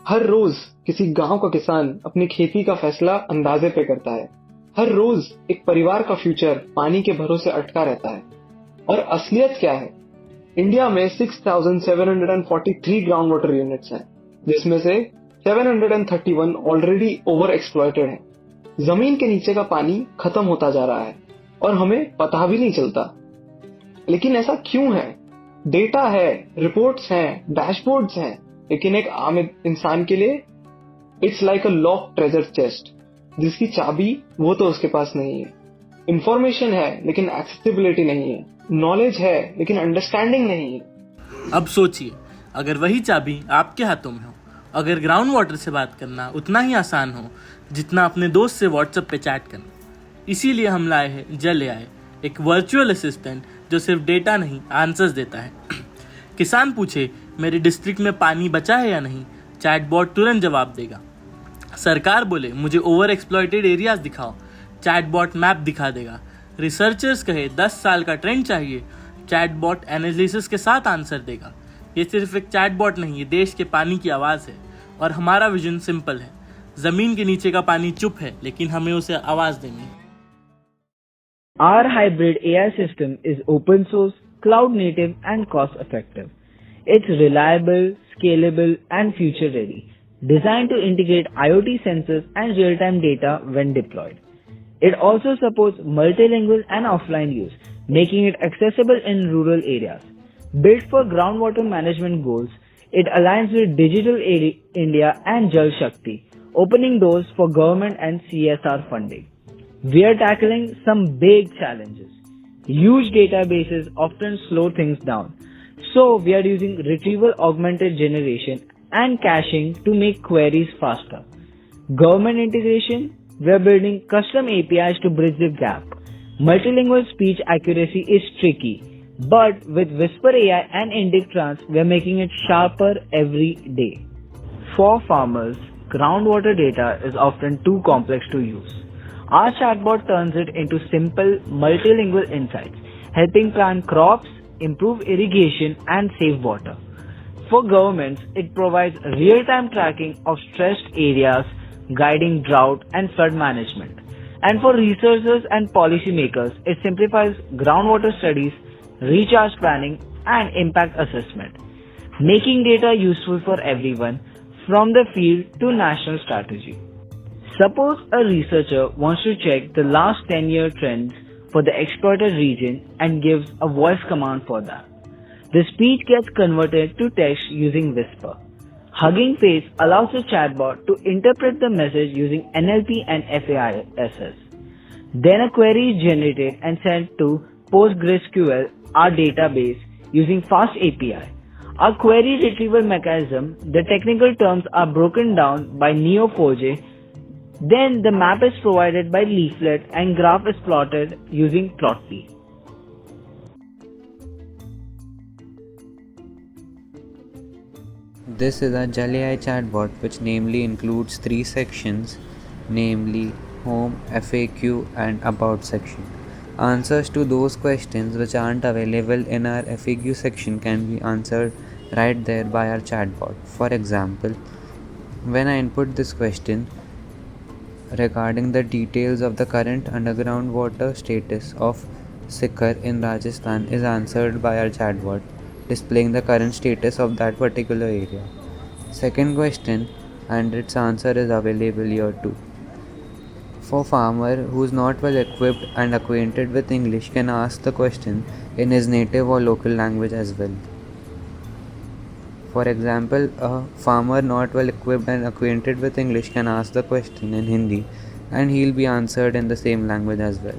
हर रोज किसी गांव का किसान अपनी खेती का फैसला अंदाजे पे करता है। हर रोज एक परिवार का फ्यूचर पानी के भरोसे अटका रहता है। और असलियत क्या है? इंडिया में 6,743 ग्राउंड वाटर यूनिट्स हैं, जिसमें से 731 ऑलरेडी ओवर एक्सप्लॉयटेड हैं। जमीन के नीचे का पानी खत्म होता जा रहा है और हमें पता भी नहीं चलता। लेकिन ऐसा क्यों है? डेटा है, रिपोर्ट्स हैं, डैशबोर्ड्स हैं, लेकिन एक आम इंसान के लिए it's like a lock treasure chest, जिसकी चाबी वो तो उसके पास नहीं है। इंफॉर्मेशन है लेकिन एक्सेसिबिलिटी नहीं है। नॉलेज है लेकिन अंडरस्टैंडिंग नहीं है। अब सोचिए, अगर वही चाबी आपके हाथों में हो, अगर ग्राउंड वाटर से बात करना उतना ही आसान हो जितना अपने दोस्त से व्हाट्सएप पे चैट करना। इसीलिए हम लाए हैं जल एआई, एक वर्चुअल असिस्टेंट जो सिर्फ डेटा नहीं आंसर्स देता है। किसान पूछे मेरे डिस्ट्रिक्ट में पानी बचा है या नहीं, चैटबॉट तुरंत जवाब देगा। सरकार बोले मुझे ओवर एक्सप्लॉइटेड एरियाज दिखाओ, चैटबॉट मैप दिखा देगा। रिसर्चर्स कहे 10 साल का ट्रेंड चाहिए, चैटबॉट एनालिसिस के साथ आंसर देगा। ये सिर्फ एक चैटबॉट नहीं, ये देश के पानी की आवाज़ है। और हमारा विजन सिंपल है, ज़मीन के नीचे का पानी चुप है लेकिन हमें उसे आवाज़ देनी है। Our hybrid AI system is open source, cloud native and cost effective. It's reliable, scalable and future ready, designed to integrate IoT sensors and real-time data when deployed. It also supports multilingual and offline use, making it accessible in rural areas. Built for groundwater management goals, it aligns with Digital India and Jal Shakti, opening doors for government and CSR funding. We are tackling some big challenges. Huge databases often slow things down, so we are using retrieval augmented generation and caching to make queries faster. Government integration, we are building custom APIs to bridge the gap. Multilingual speech accuracy is tricky, but with Whisper AI and IndicTrans, we are making it sharper every day. For farmers, groundwater data is often too complex to use. Our chatbot turns it into simple, multilingual insights, helping plant crops, improve irrigation, and save water. For governments, it provides real-time tracking of stressed areas, guiding drought and flood management. And for researchers and policymakers, it simplifies groundwater studies, recharge planning, and impact assessment, making data useful for everyone, from the field to national strategy. Suppose a researcher wants to check the last 10-year trends for the exploited region and gives a voice command for that. The speech gets converted to text using Whisper. Hugging Face allows the chatbot to interpret the message using NLP and FAISS. Then a query is generated and sent to PostgreSQL, our database, using Fast API. Our query retrieval mechanism, the technical terms are broken down by Neo4j. Then the map is provided by Leaflet and graph is plotted using Plotly. This is a Jal AI chatbot which namely includes 3 sections, namely Home, FAQ and About section. Answers to those questions which aren't available in our FAQ section can be answered right there by our chatbot. For example, when I input this question regarding the details of the current underground water status of Sikar in Rajasthan is answered by our chatbot, displaying the current status of that particular area. Second question and its answer is available here too. For farmer who is not well equipped and acquainted with English can ask the question in his native or local language as well. For example, a farmer not well equipped and acquainted with English can ask the question in Hindi and he'll be answered in the same language as well.